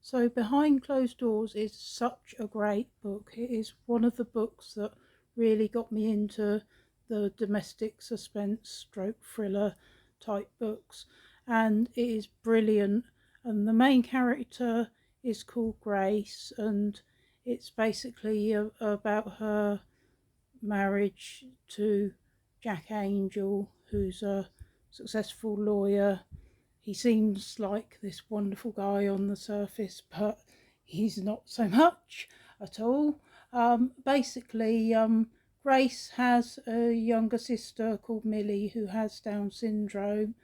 So, Behind Closed Doors is such a great book. It is one of the books that really got me into the domestic suspense stroke thriller type books, and it is brilliant. And the main character is called Grace, and it's basically about her marriage to Jack Angel, who's a successful lawyer. He seems like this wonderful guy on the surface, but he's not so much at all. Basically, Grace has a younger sister called Millie who has Down syndrome,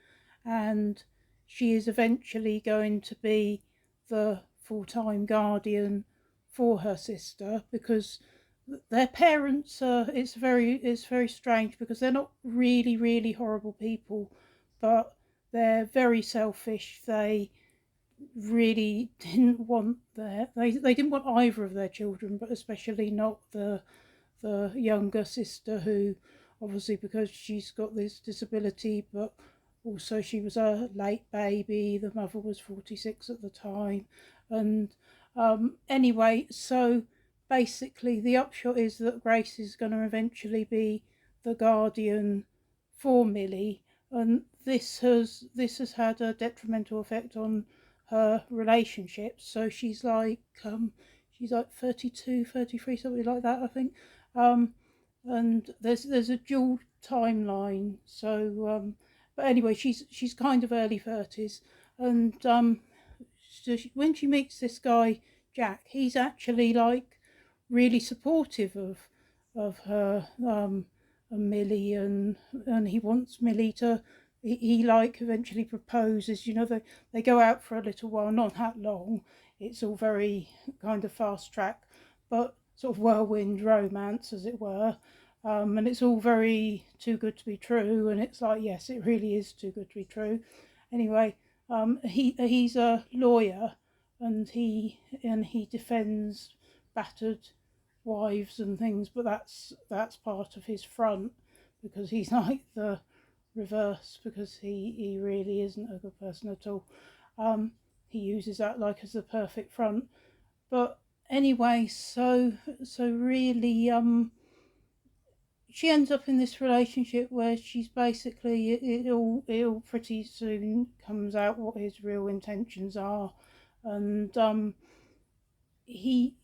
and she is eventually going to be the full-time guardian for her sister because their parents are it's very strange because they're not really horrible people, but they're very selfish. They really didn't want they didn't want either of their children, but especially not the younger sister, who obviously, because she's got this disability, but also she was a late baby. The mother was 46 at the time. And anyway, so basically the upshot is that Grace is going to eventually be the guardian for Millie, and this has had a detrimental effect on her relationships. So she's like 32, 33, something like that, I think. um, and there's a dual timeline. But anyway, she's kind of early 30s, and when she meets this guy Jack, he's actually like really supportive of her and Millie, and he wants Millie to. He like eventually proposes. They go out for a little while, not that long. It's all very kind of fast track, but sort of whirlwind romance, as it were. And it's all very too good to be true. And it's like, yes, it really is too good to be true. Anyway, he's a lawyer, and he defends battered wives and things, but that's part of his front, because he's like the reverse, because he really isn't a good person at all. He uses that like as the perfect front. But anyway, so really, she ends up in this relationship where she's basically, it all pretty soon comes out what his real intentions are. And he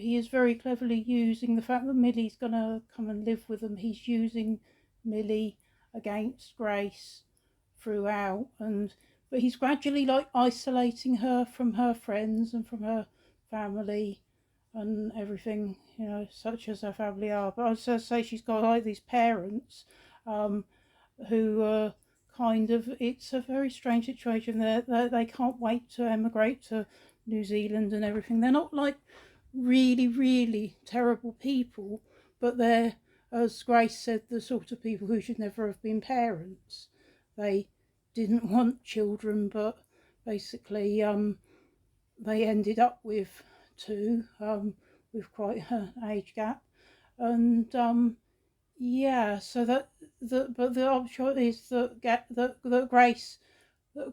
is very cleverly using the fact that Millie's gonna come and live with them. He's using Millie against Grace throughout, and but he's gradually like isolating her from her friends and from her family and everything, such as her family are. But I was going to say, she's got like these parents, um, who are kind of, it's a very strange situation. They can't wait to emigrate to New Zealand and everything. They're not like really terrible people, but they're, as Grace said, the sort of people who should never have been parents. They didn't want children, but basically they ended up with two, with quite an age gap. And yeah, so but the upshot is that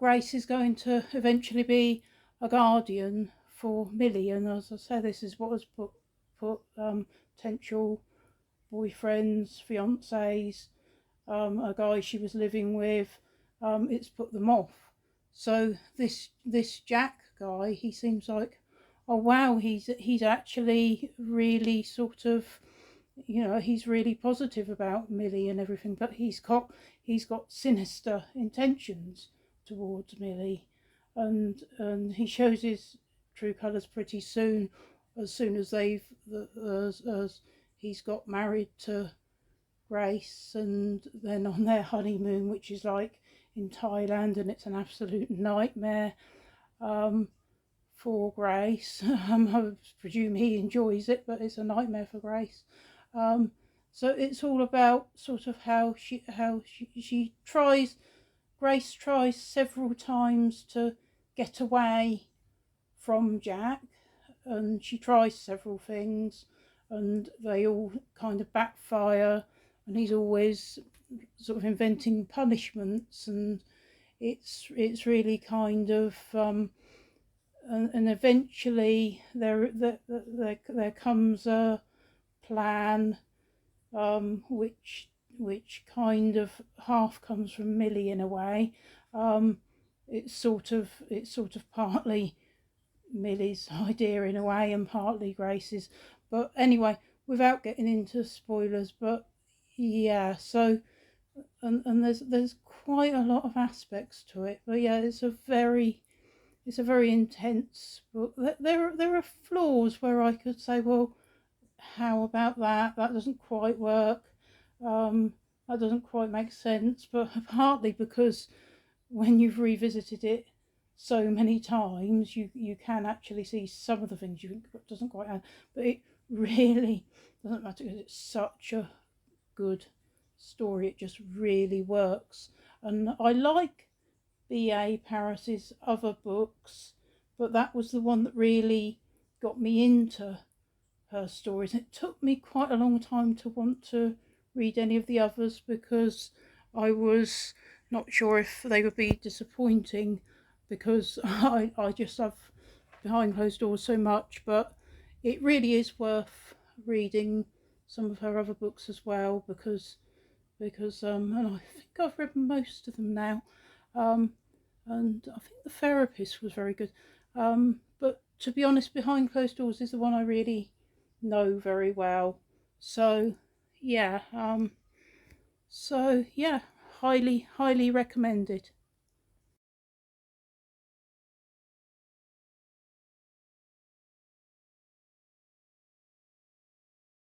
Grace is going to eventually be a guardian for Millie. And as I say, this is what has put potential boyfriends, fiancés, a guy she was living with. It's put them off. So this Jack guy, he seems like, oh wow, he's actually really sort of, he's really positive about Millie and everything, but he's got sinister intentions towards Millie, and he shows his true colours pretty soon, as soon as as he's got married to Grace, and then on their honeymoon, which is like in Thailand, and it's an absolute nightmare for Grace. I presume he enjoys it, but it's a nightmare for Grace. Um, so it's all about sort of how she tries. Grace tries several times to get away from Jack, and she tries several things, and they all kind of backfire, and he's always sort of inventing punishments, and it's really kind of and eventually there comes a plan, which kind of half comes from Millie in a way. Um, it's sort of partly Millie's idea in a way, and partly Grace's. But anyway, without getting into spoilers, but yeah, so and there's quite a lot of aspects to it. But yeah, it's a very intense book. There are flaws where I could say, well, how about that? That doesn't quite work. Um, that doesn't quite make sense. But partly because when you've revisited it so many times, you can actually see some of the things you think doesn't quite add. But it really doesn't matter because it's such a good story. It just really works. And I like B.A. Paris's other books, but that was the one that really got me into her stories. It took me quite a long time to want to read any of the others because I was not sure if they would be disappointing because I just love Behind Closed Doors so much, but it really is worth reading some of her other books as well because and I think I've read most of them now. Um, and I think The Therapist was very good. But to be honest, Behind Closed Doors is the one I really know very well. So yeah, so yeah, highly recommended.